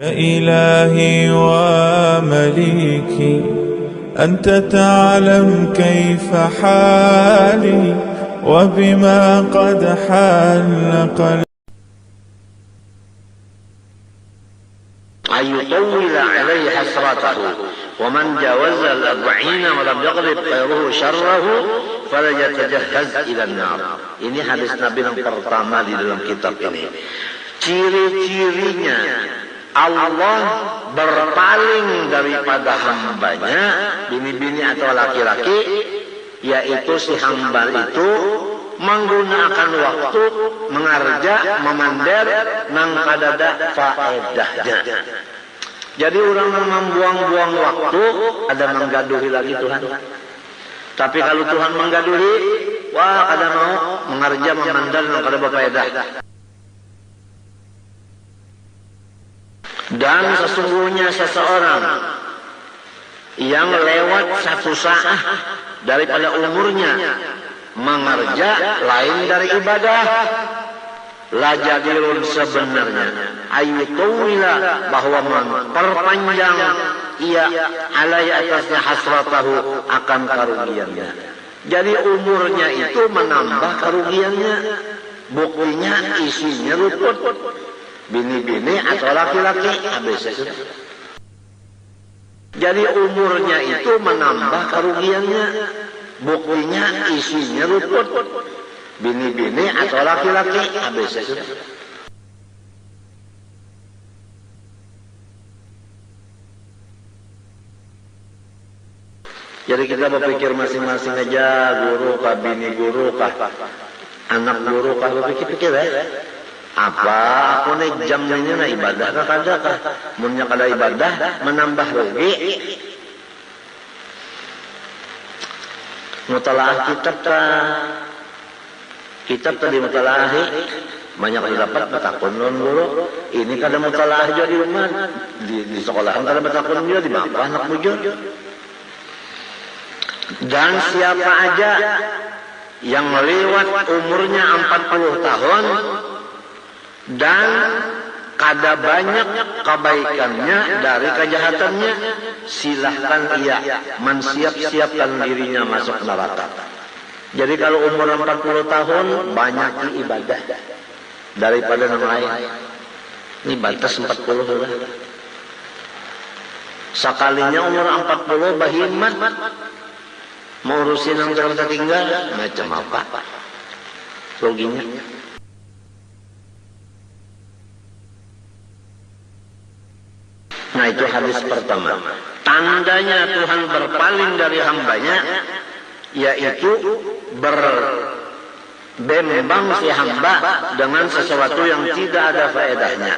إلهي ومليكي أنت تعلم كيف حالي وبما قد حل قلبي أن يطول عليه حسرته ومن جاوز الأربعين ولم يغلب غيره شره فليتجهز إلى النار. Ini hadis Nabi yang pertama di dalam kitab ini. Ciri-cirinya Allah berpaling daripada hambanya, bini-bini atau laki-laki, yaitu si hamba itu menggunakan waktu mengarja, memander, nang kadada faedahnya. Jadi orang yang membuang-buang waktu ada menggaduhi lagi Tuhan. Tapi kalau Tuhan menggaduhi, wah kada mau mengarja, memandar, nang kada berfaedah. Dan sesungguhnya seseorang yang lewat satu saat daripada umurnya mengerja lain dari ibadah, lajadirun sebenarnya ayutuwila bahwa memperpanjang ia alai atasnya hasratahu akan kerugiannya. Jadi umurnya itu menambah kerugiannya. Buktinya isinya luput, bini-bini atau laki-laki habis itu. Jadi umurnya itu menambah kerugiannya. Buktinya isinya luput, bini-bini atau laki-laki habis itu. Jadi kita berpikir masing-masing aja, guru kah, bini guru kah, anak guru kah, berpikir-pikir ya. Apa aku nih jamnya na ibadah kah kada kah? Munnya kada ibadah menambah rugi. Mutalaah kitab tadi mutalaahi banyak didapat betakun non guru. Ini kada mutalaah juga di rumah, di sekolahan kada betakun juga di bawah anak bujur. Dan siapa aja yang melewat umurnya 40 tahun dan kada banyak kebaikannya dari kejahatannya, silahkan ia mensiap-siapkan dirinya masuk neraka. Jadi kalau umur 40 tahun banyak ibadah daripada yang lain. Ini batas 40 sudah. Sekalinya umur 40 bahimat mau urusin yang tertinggal macam apa loginya. Nah itu hadis pertama. Tandanya Tuhan berpaling dari hambanya, yaitu berbembang si hamba dengan sesuatu yang tidak ada faedahnya.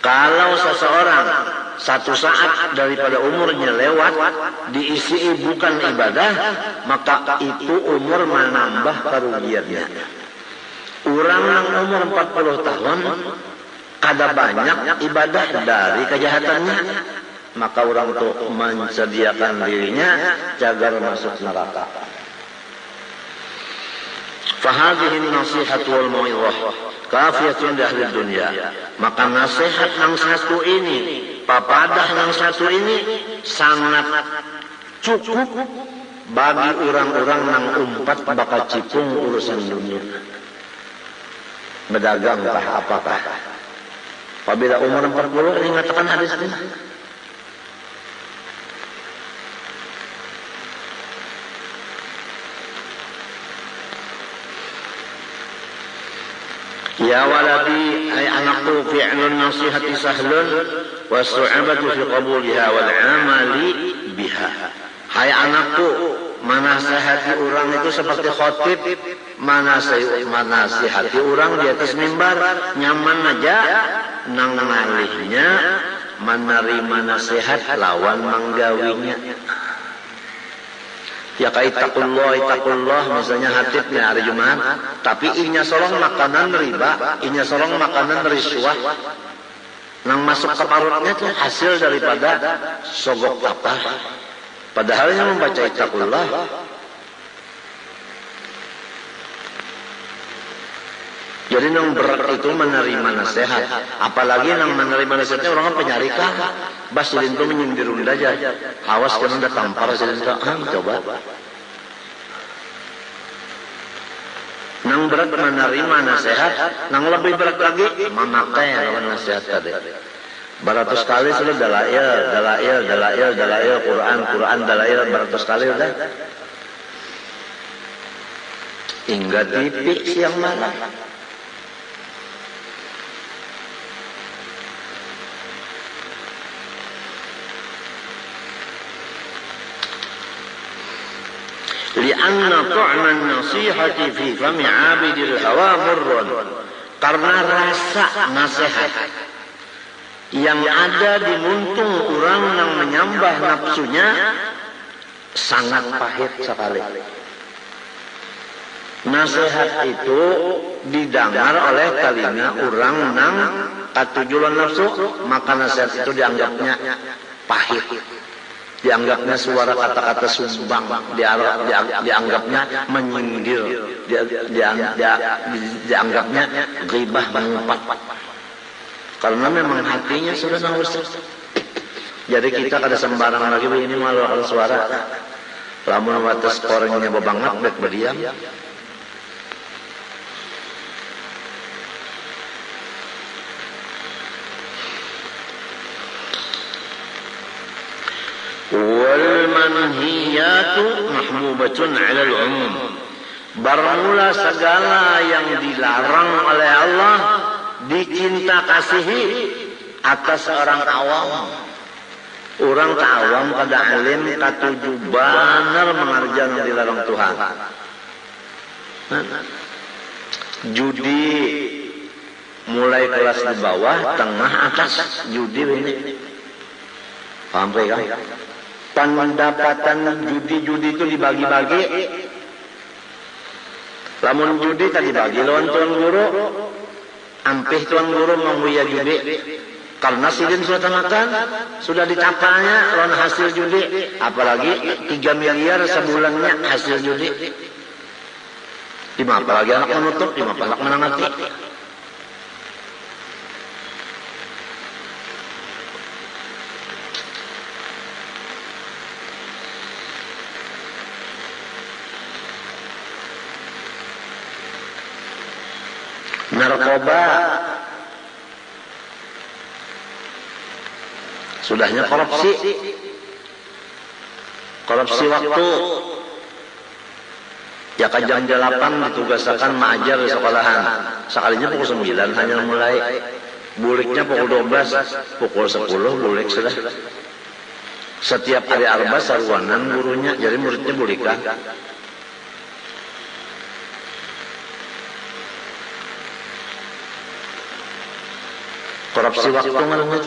Kalau seseorang satu saat daripada umurnya lewat diisi bukan ibadah, maka itu umur menambah kerugiannya. Orang yang umur 40 tahun kada banyak ibadah dari kejahatannya, maka orang itu menyediakan dirinya jagar masuk neraka. Fahadhihi nasihat wal mau'izah kafiyatun di ahli dunia. Maka nasihat yang satu ini, papadah yang satu ini sangat cukup bagi orang-orang yang umpat bakal cipung urusan dunia. Berdagang kah apakah? Apabila umur 40 ini mengatakan hadis ini. Ya waladi ay anakku fi'lun nasihati sahlun wa su'abatu fi qabuliha wal amali biha. Hai anakku, menasihati orang itu seperti khotib menasihati orang di atas mimbar, nyaman aja nang ngalihnya menerima nasihat lawan menggawinya. Ya itakullah misalnya hatibnya hari Jumat, tapi inya solong makanan riba, inya solong makanan riswah, nang masuk ke parutnya itu hasil daripada sogok lapar. Padahal yang membaca itakullah Jadi yang berat itu menerima nasihat. Apalagi yang menerima nasihatnya orang penyari kah. Bas silin itu menyindirun aja. Awas kan udah tampar silin itu. Coba. Nang berat menerima nasihat. Nang lebih berat lagi memakai lawan nasihat tadi. Baratus kali sudah dalail, Quran, dalail, baratus kali udah. Hingga titik siang malam. Lianna tu'man nasihati fi fami abidil hawa murrun. Karena rasa nasihat yang ada di muntung orang yang menyembah nafsunya sangat pahit sekali. Nasihat itu didengar oleh telinga orang yang katujulan nafsu, maka nasihat itu dianggapnya pahit. Dianggapnya suara kata-kata sumbang, dianggapnya menyindir, dianggapnya ghibah mengumpat. Karena memang hatinya sudah naus. Jadi kita kada sembarang lagi begini malu kalau suara. Lamun wates korengnya bebangat baik berdiam. Wal manhiyatu mahmubatun 'ala al-'umum. Bermula segala yang dilarang oleh Allah dicinta kasihi atas orang awam. Orang awam kada alim katuju benar mengerjakan yang dilarang Tuhan. Judi mulai kelas di bawah, tengah, atas judi ini. Paham kan? Pendapatan judi-judi itu dibagi-bagi. Lamun judi tadi bagi lawan tuan guru. Ampih tuan guru membuya judi. Karena sidin sudah makan, sudah ditapanya lawan hasil judi. Apalagi 3 miliar sebulannya hasil judi. Apalagi anak menutup, anak menangati. Narkoba, sudahnya korupsi waktu. Ya kan jam 8 ditugaskan mengajar di sekolahan. Sekalinya pukul 9 hanya mulai. Buliknya pukul 12, pukul 10 bulik sudah. Setiap hari arba saruanan gurunya, jadi muridnya bulikan. Korupsi waktu malam itu.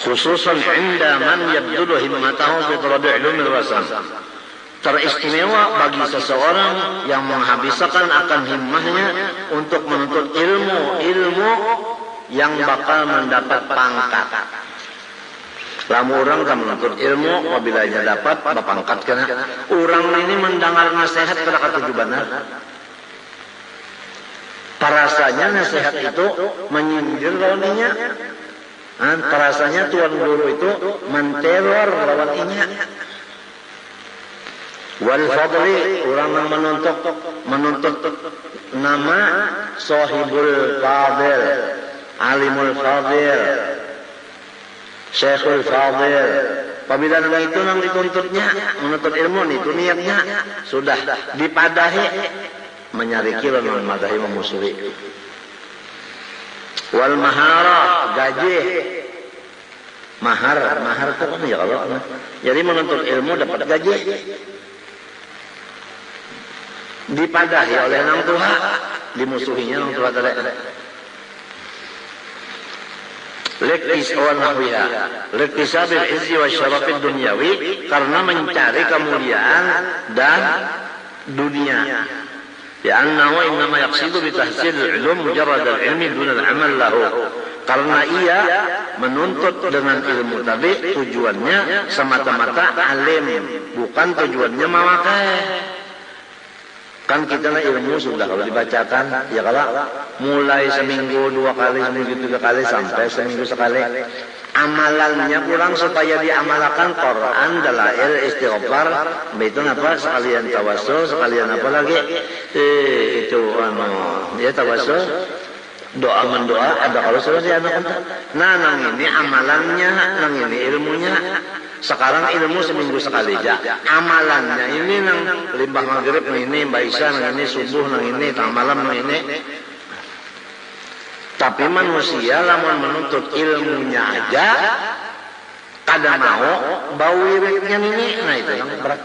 Khususan inda man yabdulu himmatahu fi talabi ulumil rasam. Teristimewa bagi seseorang yang menghabiskan akan himmahnya untuk menuntut ilmu yang bakal mendapat pangkat. Lamu orang kan menuntut ilmu, apabila dapat berpangkat kena. Orang ini mendengar nasihat pada kata benar. Parasanya nasihat itu menyindir lawannya. Parasanya tuan guru itu menteror lawannya. Wal fadli, orang yang menuntut nama sahibul fadil, alimul fadil, Syekhul Fadil. Apabila nama itu yang dituntutnya, menuntut ilmu itu niatnya sudah dipadahi menyari kilo madahi memusuhi. Wal maharah, gaji. Mahar itu kan ya Allah. Jadi menuntut ilmu dapat gaji. Dipadahi oleh nang Tuhan, dimusuhinya nang Tuhan tadi. Liktisabil izzi wa syarafid dunyawi, karena mencari kemuliaan dan dunia. Li'annahu innama yaqsidu bitahsil al-'ulum mujarrad al-'ilmi dun al-'amal lahu. Karena ia menuntut dengan ilmu tadi tujuannya semata-mata alim, bukan tujuannya memakai. Kan kita ilmu sudah kalau dibacakan, ya kalau mulai seminggu 2 kali, seminggu 3 kali, sampai seminggu sekali. Amalannya kurang supaya diamalkan Quran, dalail, istighfar, itu apa? Sekalian tawassul, sekalian apa lagi? Ya tawassul, doa mendoa, ada kalau sudah di anak. Nah, nang ini amalannya, nang ini ilmunya. Sekarang ilmu seminggu sekali aja. Amalannya ini nang limbah maghrib nang ini, Mbak Isya nang ini, subuh nang ini, tang malam nang ini. Tapi manusia lamun menuntut ilmunya aja kada mau bau wiridnya ini. Nah itu yang berat.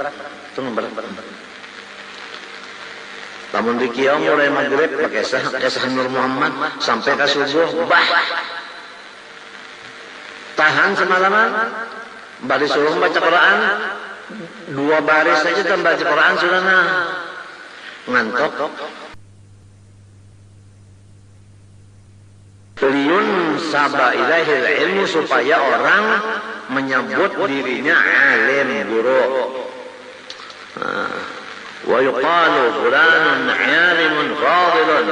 Itu berat. Lamun di kiau mulai maghrib pakai Esah Nur Muhammad sampai ke subuh bah. Tahan semalaman. Bari suruh baca Quran 2 baris saja tambah baca Quran sudah nah ngantuk. Liun saba ilahil ilmu supaya orang menyebut dirinya alim guru. Wa yuqalu fulanun alimun fadilun.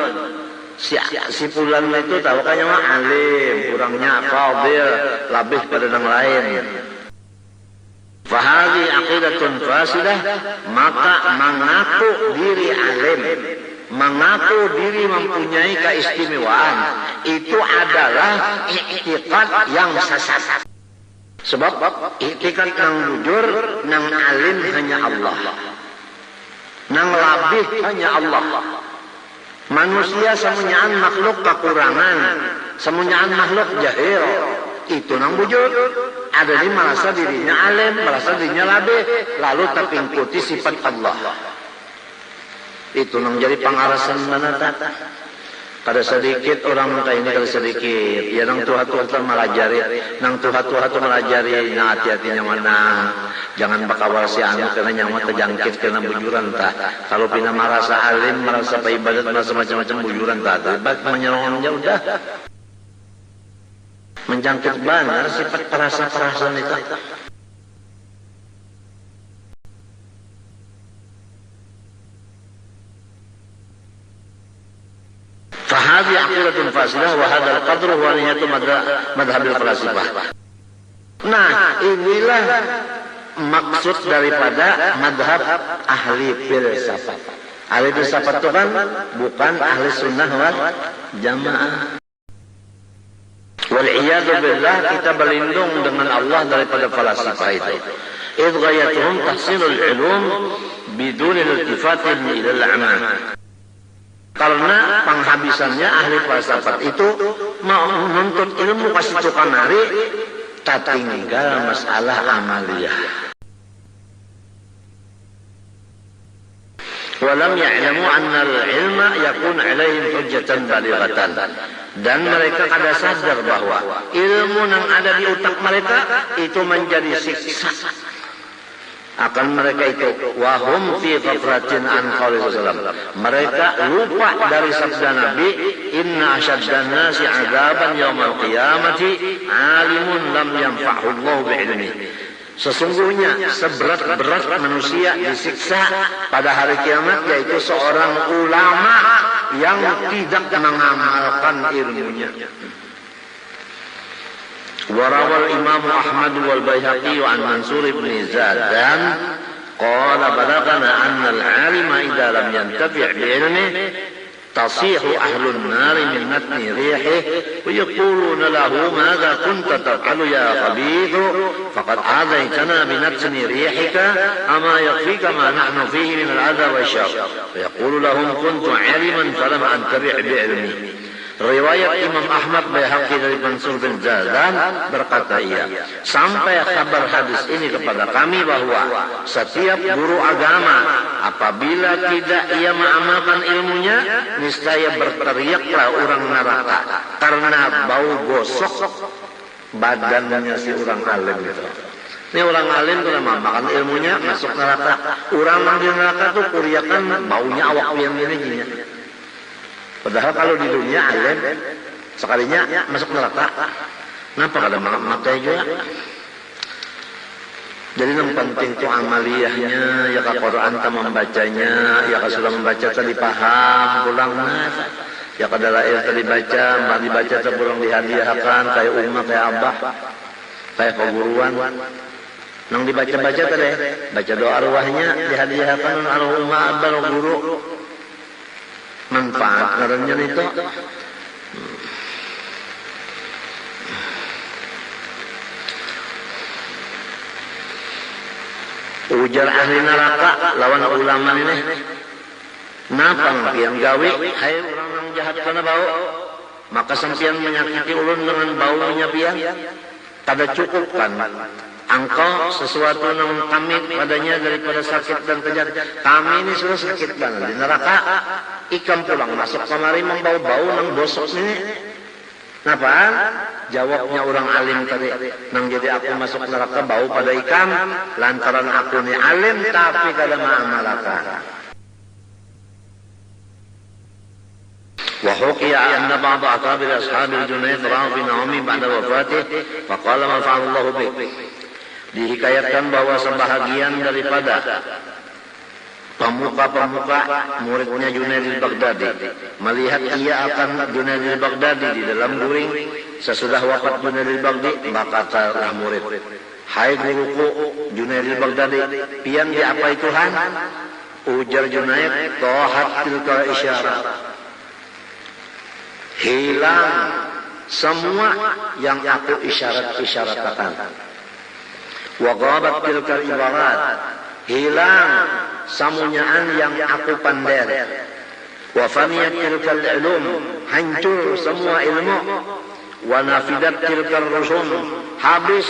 Si fulan itu tahu kayaknya mah alim, kurangnya fadil, lebih pada yang lain. Fahadi aqidatun fasidah, maka mengaku diri alim, mengaku diri mempunyai keistimewaan, itu adalah i'tiqad yang sesat. Sebab i'tiqad yang jujur, nang alim hanya Allah, nang labih hanya Allah. Manusia semuanyaan makhluk kekurangan, semuanyaan makhluk jahil, itu nang bujur. Ada di merasa dirinya alim, merasa dirinya labih, lalu terpingkuti sifat Allah. Itu nang jadi pengarasan mana tak? Kada sedikit orang kayak ini, kada sedikit. Ya nang tuha-tuha tu melajari, nang tuha-tuha tu melajari, nang hati-hatinya mana. Jangan bakawal si anu karena nyawa terjangkit karena bujuran tak. Kalau pina merasa alim, merasa ibadat, merasa macam-macam bujuran tak. Terlibat menyerongnya udah. Menjangkit benar sifat perasaan itu. Fahadi aqidatun fasidah wa hadal qadru wa niyatu madhabil falasifah. Nah, inilah maksud daripada madhab ahli filsafat. Ahli filsafat itu kan bukan ahli sunnah wal jamaah. Wal'iyadu billah, kita berlindung dengan Allah daripada falasifah itu. Idh ghayatuhum tahsinul ilum biduni iltifatin ilal aman. Karena penghabisannya ahli falsafat itu mau menuntut ilmu kasih tukang nari, tak tinggal masalah amaliyah. Walam ya'lamu anna al-ilma yakun alaihim hujjatan balighatan. Dan mereka kada sadar bahwa ilmu yang ada di otak mereka itu menjadi siksa akan mereka itu. Wahum fi ghaflatin an qouli sallallahu. Mereka lupa dari sabda Nabi, inna asyaddan nasi 'adzaban yaumal qiyamati 'alimun lam yanfa'hu Allah bi'ilmi. Sesungguhnya seberat-berat manusia disiksa pada hari kiamat yaitu seorang ulama yang tidak mengamalkan ilmunya. Warawal Imam Ahmad wal Baihaqi an Mansur ibn Zadan qala balagana anna al-'alima idza lam yantafi' bi ilmihi تصيح أهل النار من متن ريحه ويقولون له ماذا كنت تفعل يا خبيث فقد آذيتنا بنتن ريحك أما يكفيك ما نحن فيه من الأذى والشر فيقول لهم كنت عالما فلم أنتبع بعلمي. Riwayat Imam Ahmad Baihaqi dari Mansur bin Zadan berkata ia, sampai kabar hadis ini kepada kami bahwa setiap guru agama apabila tidak ia mengamalkan ilmunya, niscaya berteriaklah orang neraka karena bau gosok badannya si orang alim itu. Ini orang alim kalau mengamalkan ilmunya masuk neraka. Orang di neraka itu kuriakan baunya awak yang ini. Padahal kalau di dunia alim sekalinya masuk neraka. Kenapa kada mata juga? Jadi yang penting tu amaliyahnya, ya ka Quran ta membacanya, ya ka sudah membaca tadi paham, pulang ya ka dalail tadi baca, mbah dibaca ta pulang dihadiahkan kayak umat kayak abah, kayak peguruan. Nang dibaca-baca tadi, baca doa arwahnya dihadiahkan arwah umat abah guru. Manfaat karena itu. Ujar ahli neraka lawan ulama ini. Napa yang gawe? Hai orang yang jahat kana bau. Maka sampian menyakiti ulun dengan baunya pian. Kada cukup kan. Engkau sesuatu yang kami padanya daripada sakit dan kejat. Kami ini sudah sakit banget di neraka. Ikan pulang masuk kemari membau-bau nang bosok ini. Napaan? Jawabnya orang alim tadi. Nang jadi aku masuk neraka bau pada ikan. Lantaran aku ni alim tapi kada ma'amalakan. وحكي أن بعض أكابر أصحاب الجنيد رأوا في نعومي بعد وفاته فقال ما فعل الله بك. Dihikayatkan bahwa sebahagian daripada pemuka-pemuka muridnya Junaid al-Baghdadi melihat ia akan Junaid al-Baghdadi di dalam guring sesudah wafat Junaid al-Baghdadi, maka katalah murid, hai guruku Junaid al-Baghdadi, pian diapai Tuhan? Ujar Junaid, tohat tilka isyarat, hilang semua yang aku isyarat-isyaratkan. Wa ghabat tilka ibarat, hilang samunyaan yang aku pander. Wa faniyat tilkal ilum, hancur semua ilmu. Wa nafidat tilkal rusum, habis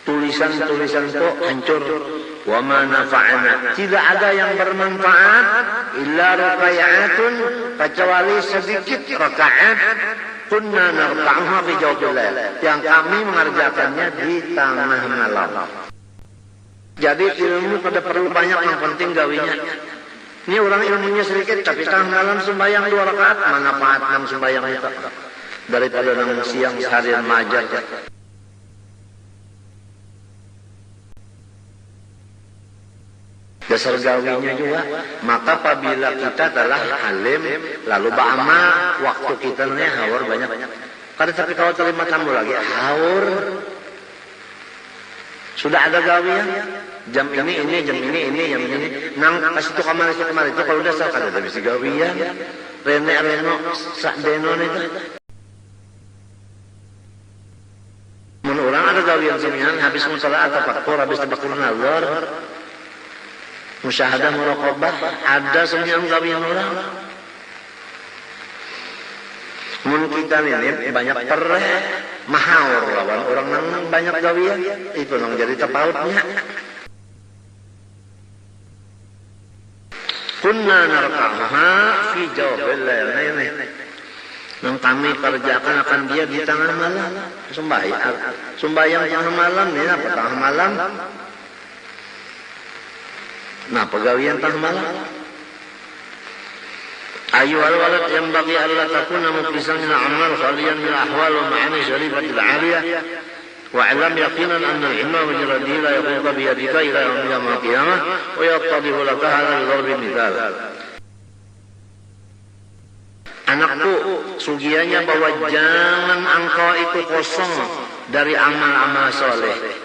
tulisan-tulisan itu hancur. Wa ma nafa'ana, tidak ada yang bermanfaat illa raka'atun, kecuali sedikit rakaat kunna narka'uha fi jawfil, yang kami mengerjakannya di tengah malam. Jadi ilmu pada perlu banyak, yang penting gawinya. Ini orang ilmunya sedikit tapi tengah malam sembahyang 2 rakaat, manfaat nang sembahyang itu daripada nang siang seharian majar. Dasar gawinya juga. Maka apabila kita adalah alim lalu ba'amal, waktu kita nih haur banyak. Kada tapi kalau terima tamu lagi haur. Sudah ada gawian, jam ini, jam ini. Nang kasih tu kamar itu kalau udah sah kada bisa gawian. Reno sak denon itu. Mun orang ada gawian semian habis musalah atau faktor habis tabakur nazar. Musyahadah muraqabah ada semian gawian orang. Mun kita ini banyak pereh mahaur lawan orang nang banyak gawian itu nang jadi tepautnya. Kunna narqaha fi jawfil lail, nang kami kerjakan akan dia di tengah malam. Sembahyang tengah malam ni apa tengah malam? Nah, pegawaian tengah malam. Ayuhal walad yang bagi Allah takuna mukhlisan min amal khaliyan min ahwal wa ma'ani syarifatil aliyah wa alam yaqinan anna al-ilma wa jiradihi la yaquqa biyadika ila yawm al-qiyamah wa yattadihu laka hadha al-dharbi mithal. Anakku, sugianya bahwa jangan engkau itu kosong dari amal-amal soleh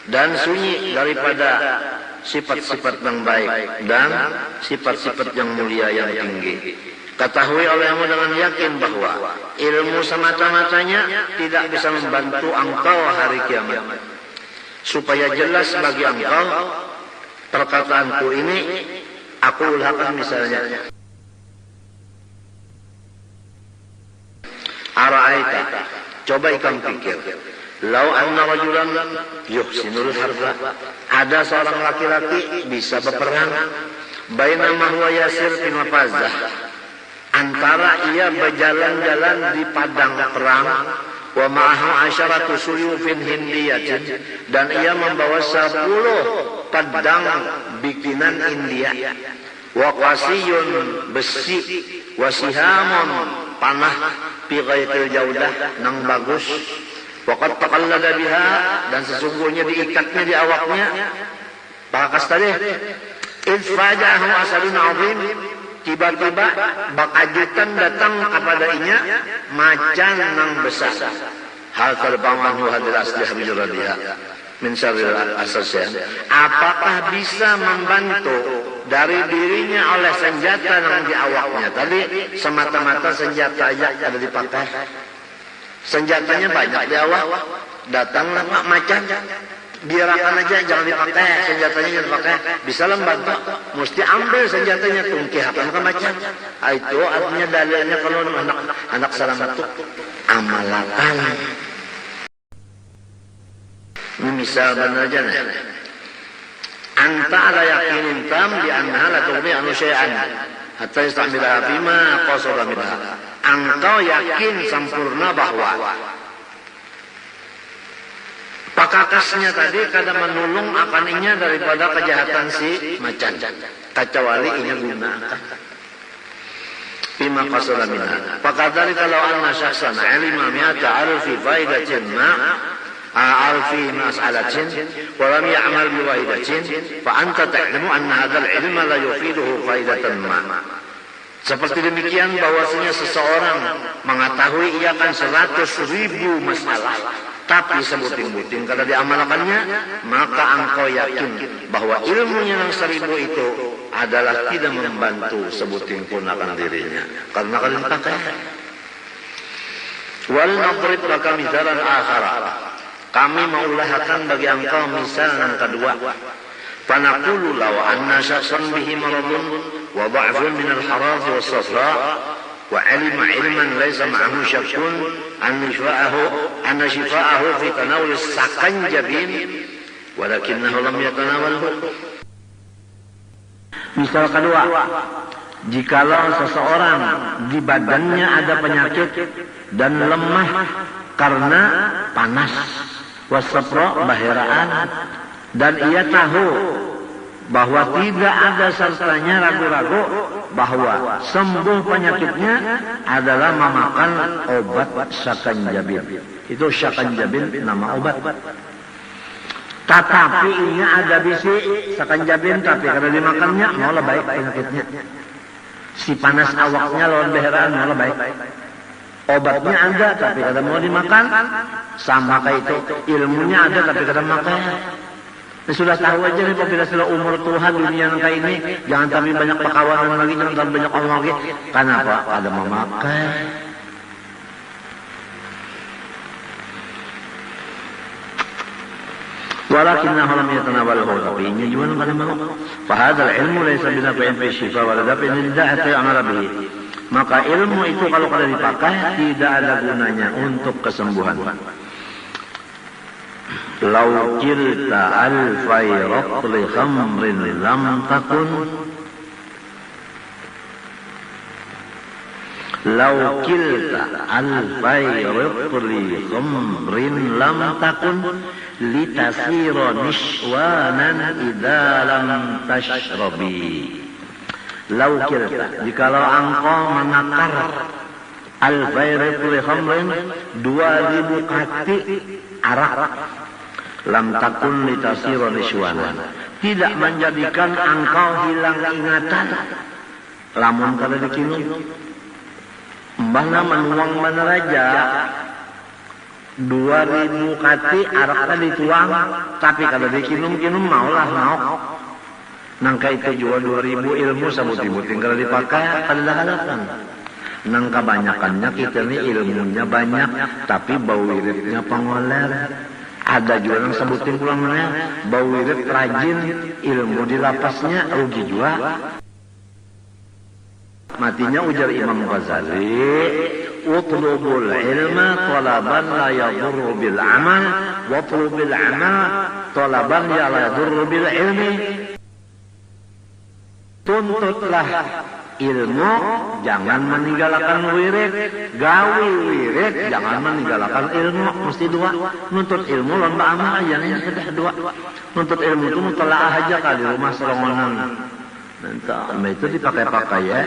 dan sunyi daripada sifat-sifat yang baik dan sifat-sifat yang mulia yang tinggi. Ketahui olehmu dengan yakin bahwa ilmu semata-matanya tidak bisa membantu engkau hari kiamat. Supaya jelas bagi engkau perkataanku ini, aku ulahkan misalnya. Ara'aita, coba ikan pikir. Lau anna rajulan yuhsinul harba, ada seorang laki-laki bisa berperang, bainama huwa yasir fil mafazah, antara ia berjalan-jalan di padang perang, wa ma'ahu asyaratu suyufin hindiyatin, dan ia membawa 10 pedang bikinan India, wa qasiyun besi, wa sihamun panah fi ghaitil jaudah nang bagus. Waqad taqallada biha, dan sesungguhnya diikatnya di awaknya bakas tadi. Idfaja'ahu asadun azim, tiba-tiba bakajutan datang kepadanya macan nang besar. Hal terbangun hadir asli habijuradiha min syarril asasya. Apakah bisa membantu dari dirinya oleh senjata yang di awaknya? Tadi semata-mata senjata aja ada dipakai. Senjatanya banyak di awak. Datanglah Pak macan. Biarkan aja, jangan dipakai. Senjatanya jangan dipakai. Bisa membantu. Mesti ambil senjatanya, tungkihakan ke macan. Itu artinya dalilnya kalau anak selamat itu amalakan. Ini misal benar aja nih. Anta ala yakinin tam di anha la tughni anu syai'an hatta yastamilaha bima qasara minha. Engkau yakin sempurna bahwa pakakasnya tadi kada menolong akan inya daripada kejahatan si macan, kecuali inya gunakan bima qasara minha. Fakadari kalau anna syakhsan alima mi'ata alfi faidatin ma alfi mas'alatin wa lam ya'mal biwahidatin fa anta ta'lamu anna hadzal ilma la yufiduhu faidatan ma. Seperti demikian bahwasanya seseorang mengetahui ia kan 100.000 masalah, tapi sebuting-buting kalau diamalkannya, maka engkau yakin bahwa ilmunya yang 1000 itu adalah tidak membantu sebuting pun akan dirinya, karena kalian pakai. Wal nadrib laka misalan akhara. Kami mengulahkan bagi engkau misal yang kedua. Fanaqulu law anna syakhsan bihi maradun wa dha'fun min al-haraz wa as-safra wa 'alima 'ilman laysa ma'ahu syakkun an shifa'ahu fi tanawul as-sakanjabin walakinahu lam yatanawalhu. Misal kedua, jikalau seseorang di badannya ada penyakit dan lemah karena panas, wasafra baheraan, dan ia tahu bahwa tidak ada sertanya ragu-ragu bahwa sembuh penyakitnya adalah memakan obat syakanjabin. Itu syakanjabin nama obat. Tetapi ini ada bisi syakanjabin, tapi kalau dimakannya malah baik penyakitnya. Si panas awaknya lawan beheraan malah baik. Obatnya ada, tapi kalau mau dimakan sama kayak itu. Ilmunya ada, tapi kalau makan. Sudah tahu aja nih, apabila sudah umur Tuhan dunia yang kayak ini, jangan tambah banyak pekawanan lagi, jangan tambah banyak omong lagi. Kenapa? Ada memakai. Walakinnahu lam yatanawalhu, tapi ini juga kada mau. Fahadzal ilmu laysa binafi'in fi syifa wa la daf'in lida'ati amara bihi. Maka ilmu itu kalau kada dipakai tidak ada gunanya untuk kesembuhan. Lau kilta alfai ratli khamrin lam takun. Lau kilta alfai ratli khamrin lam takun litasira nishwanan idza lam tashrabi. Lau kilta, jikalau engkau menakar alfai ratli khamrin 2000 kati arak, lam takun litasira niswanan, tidak menjadikan engkau hilang ingatan. Lamun kada dikinum mbahna menuang meneraja 2000 kati araknya dituang, tapi kada dikinum-kinum maulah naok. Nangka itu juga 2000 ilmu sabuti-buting kada dipakai kada dahalakan. Nang kebanyakannya kita ini ilmunya banyak, tapi bau wiridnya pengoler. Ada juga yang sebutin pulang mana, bau wirid rajin, ilmu di lapasnya rugi juga. Matinya ujar Imam Ghazali, utlubul ilma talaban la yadurru bil amal, watlubil amal talaban la yadurru bil ilmi. Tuntutlah ilmu, jangan meninggalkan wirid. Gawi wirid, jangan meninggalkan ilmu. Mesti dua. Nuntut ilmu lomba amal aja nih, sudah dua. Nuntut ilmu itu mutalaah aja kali rumah serongonan. Nanti itu dipakai-pakai ya.